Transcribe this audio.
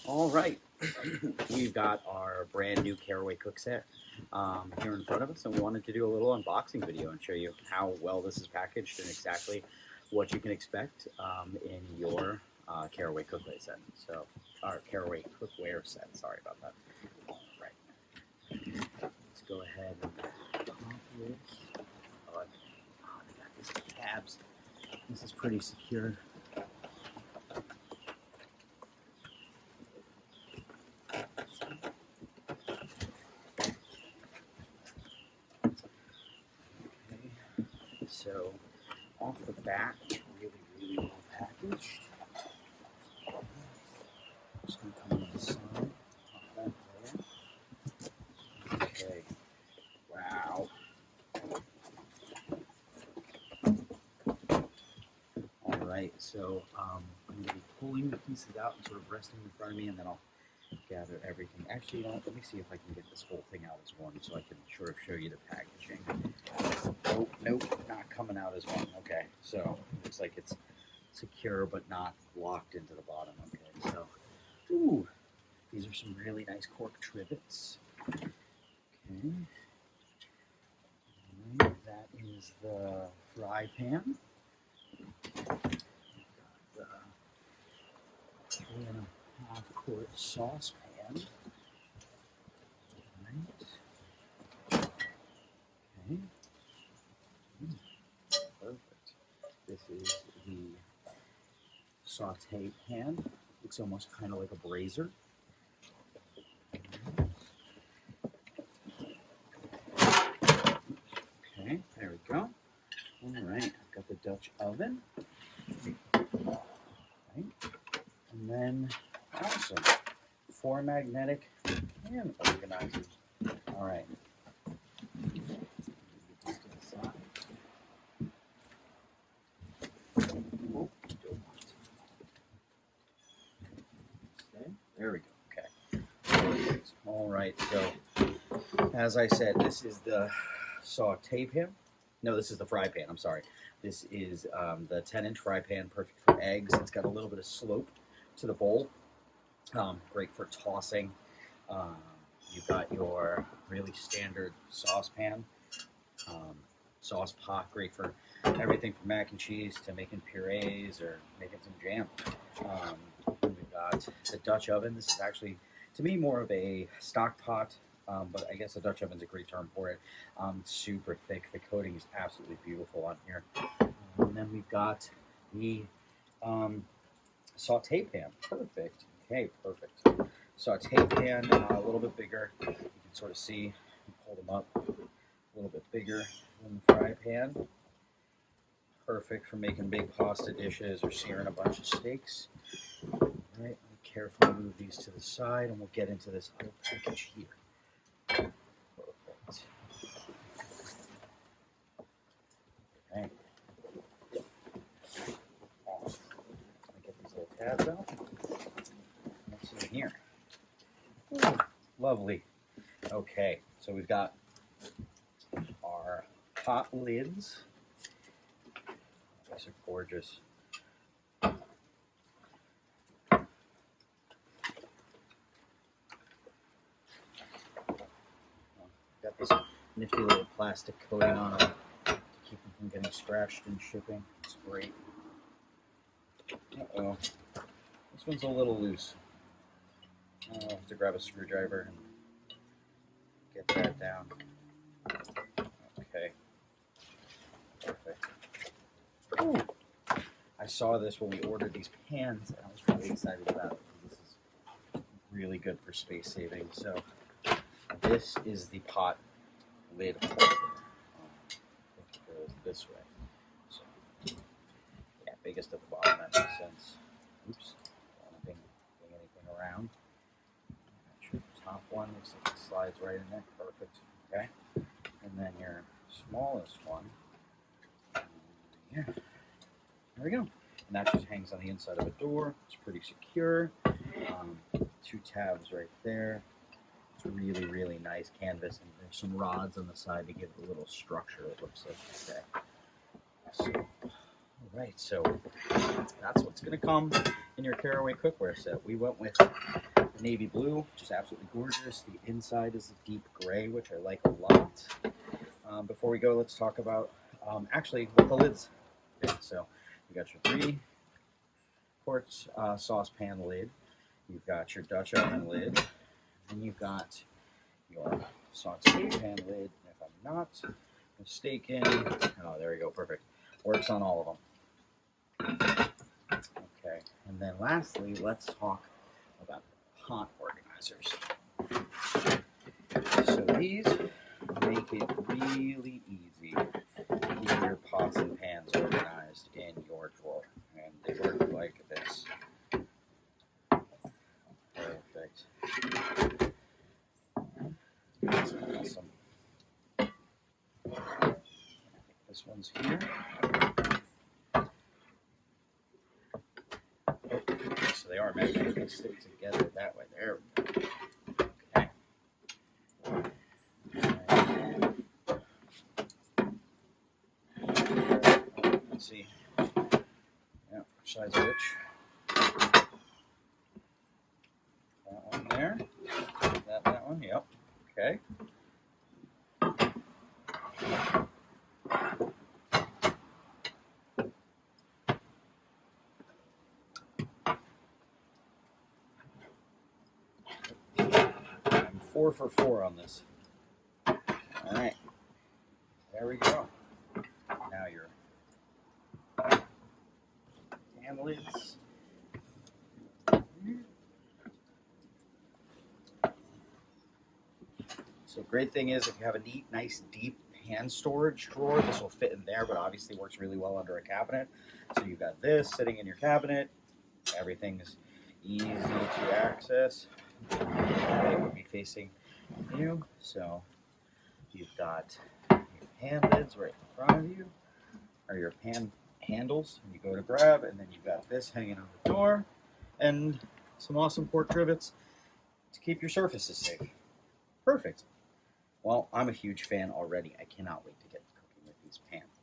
All right, we've got our brand new Caraway cook set here in front of us, and we wanted to do a little unboxing video and show you how well this is packaged and exactly what you can expect in your Caraway cookware set. So, our Caraway cookware set. Sorry about that. All right, let's go ahead and pop this. Oh, they got these tabs. This is pretty secure. So, off the bat, really well packaged. Just going to come on the side, pop that there. Okay, wow. Alright, so I'm going to be pulling the pieces out and sort of resting in front of me, and then I'll gather everything. Actually, you know, let me see if I can get this whole thing out as one so I can sort of show you the packaging. Nope, not coming out as one. Okay, so looks like it's secure but not locked into the bottom. Okay, so, ooh, these are some really nice cork trivets. Okay, right, that is the fry pan. We've got the 3.5 quart saucepan. Right. Okay. Perfect. This is the saute pan. Looks almost kind of like a brazier. Okay, there we go. All right, I've got the Dutch oven. Right. And then, awesome, 4 magnetic pan organizers. All right. There we go. Okay. All right. So, as I said, this is the saute pan. No, this is the fry pan. I'm sorry. This is the 10-inch fry pan, perfect for eggs. It's got a little bit of slope to the bowl. Great for tossing. You've got your really standard saucepan, sauce pot, great for everything from mac and cheese to making purees or making some jam. We've got the Dutch oven. This is actually, to me, more of a stock pot, but I guess a Dutch oven is a great term for it. Super thick. The coating is absolutely beautiful on here. And then we've got the saute pan. Perfect. Okay, perfect. Saute pan, a little bit bigger. You can sort of see, hold them up, a little bit bigger than the fry pan. Perfect for making big pasta dishes or searing a bunch of steaks. All right, let me carefully move these to the side, and we'll get into this other package here. Perfect. Okay. Awesome. Let me get these little tabs out. What's in here? Ooh, lovely. Okay, so we've got our pot lids. These are gorgeous. Got this nifty little plastic coating on them to keep them from getting scratched in shipping. It's great. Uh-oh. This one's a little loose. I'll have to grab a screwdriver and get that down. Okay. Perfect. Ooh. I saw this when we ordered these pans, and I was really excited about it. This is really good for space saving. So this is the pot lid holder. It goes this way. So yeah, biggest at the bottom. That makes sense. Oops, don't want to bring anything around. Sure, the top one looks like it slides right in there. Perfect. Okay, and then your smallest one. Yeah. There we go. And that just hangs on the inside of a door. It's pretty secure. 2 tabs right there. It's really nice canvas, and there's some rods on the side to give it a little structure, it looks like. Okay. So, all right, so that's what's going to come in your Caraway cookware set. We went with navy blue, which is absolutely gorgeous. The inside is a deep gray, which I like a lot. Before we go, let's talk about actually what the lid's in. So you got your 3-quart saucepan lid. You've got your Dutch oven lid. And you've got your saute pan lid. And if I'm not mistaken, oh, there we go, perfect. Works on all of them. Okay, and then lastly, let's talk about pot organizers. So these make it really easy to keep your pots and pans organized in your drawer. And they work like this. Perfect. That's awesome. I think this one's here. So they are meant to stick together that way. There we go. Okay. Let's see. Yeah, which side's which? That one there. That one. Yep. Okay. I'm 4 for 4 on this. All right. There we go. Now your pan lids. So great thing is if you have a neat, nice, deep pan storage drawer, this will fit in there, but obviously works really well under a cabinet. So you've got this sitting in your cabinet. Everything's easy to access. It would be facing you. So you've got your pan lids right in front of you, or your pan handles you go to grab, and then you've got this hanging on the door, and some awesome pork rivets to keep your surfaces safe. Perfect. Well, I'm a huge fan already. I cannot wait to get cooking with these pans.